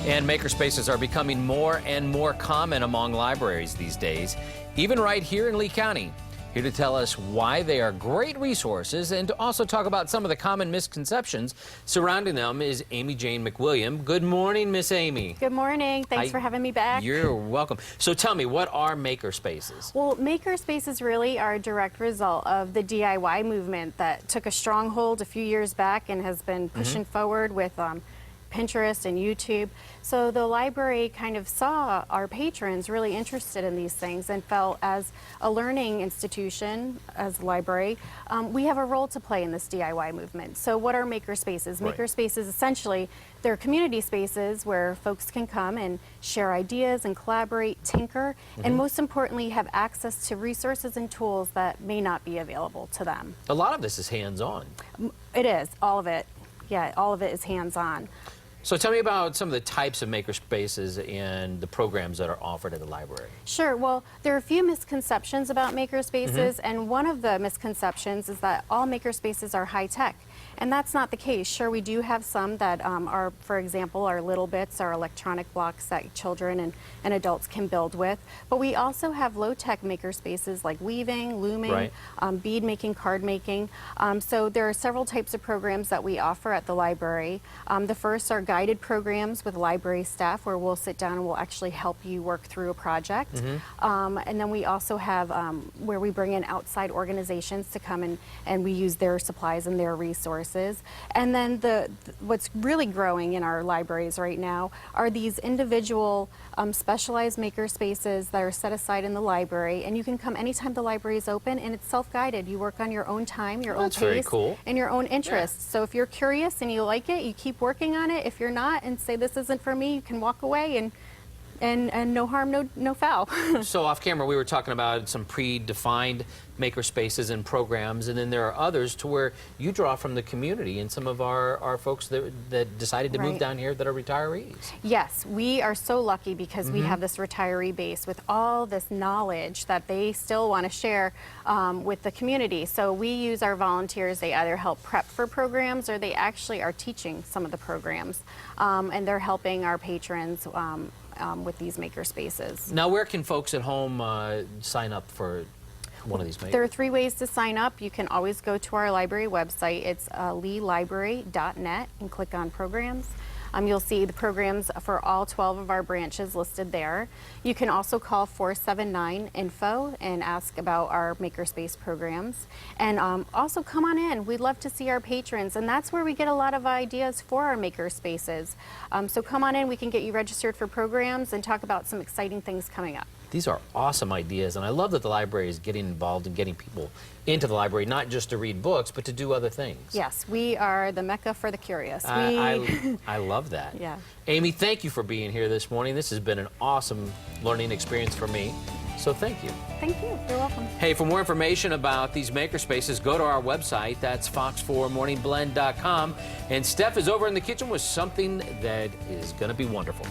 And makerspaces are becoming more and more common among libraries these days, even right here in Lee County. Here to tell us why they are great resources and to also talk about some of the common misconceptions surrounding them is Amy Jane McWilliam. Good morning, Miss Amy. Good morning. Thanks for having me back. You're welcome. So tell me, what are makerspaces? Well, makerspaces really are a direct result of the DIY movement that took a stronghold a few years back and has been pushing forward with Pinterest and YouTube. So the library kind of saw our patrons really interested in these things and felt as a learning institution, as a library, we have a role to play in this DIY movement. So what are makerspaces? Right. Makerspaces, essentially, they're community spaces where folks can come and share ideas and collaborate, tinker, and most importantly, have access to resources and tools that may not be available to them. A lot of this is hands-on. It is, all of it. Yeah, all of it is hands-on. So tell me about some of the types of makerspaces and the programs that are offered at the library. Sure. Well, there are a few misconceptions about makerspaces, and one of the misconceptions is that all makerspaces are high-tech. And that's not the case. Sure, we do have some that are, for example, our little bits, our electronic blocks that children and adults can build with. But we also have low-tech makerspaces like weaving, looming, bead making, card making. So there are several types of programs that we offer at the library. The first are guided programs with library staff where we'll sit down and we'll actually help you work through a project. And then we also have where we bring in outside organizations to come and we use their supplies and their resources. And then what's really growing in our libraries right now are these individual specialized makerspaces that are set aside in the library, and you can come anytime the library is open, and it's self-guided. You work on your own time, your own pace, and your own interests. So if you're curious and you like it, you keep working on it. If you're not and say this isn't for me, you can walk away and no harm, no foul. So off camera we were talking about some predefined makerspaces and programs, and then there are others to where you draw from the community and some of our folks that decided to move down here that are retirees. Yes, we are so lucky because we have this retiree base with all this knowledge that they still want to share with the community. So we use our volunteers. They either help prep for programs or they actually are teaching some of the programs, and they're helping our patrons with these makerspaces. Now, where can folks at home sign up for one of these makers? There are 3 ways to sign up. You can always go to our library website. It's leelibrary.net and click on programs. You'll see the programs for all 12 of our branches listed there. You can also call 479-INFO and ask about our makerspace programs. And also come on in. We'd love to see our patrons, and that's where we get a lot of ideas for our makerspaces. So come on in, we can get you registered for programs and talk about some exciting things coming up. These are awesome ideas, and I love that the library is getting involved in getting people into the library, not just to read books, but to do other things. Yes, we are the Mecca for the curious. I love that. Yeah. Amy, thank you for being here this morning. This has been an awesome learning experience for me, so thank you. Thank you. You're welcome. Hey, for more information about these makerspaces, go to our website. That's fox4morningblend.com. And Steph is over in the kitchen with something that is going to be wonderful.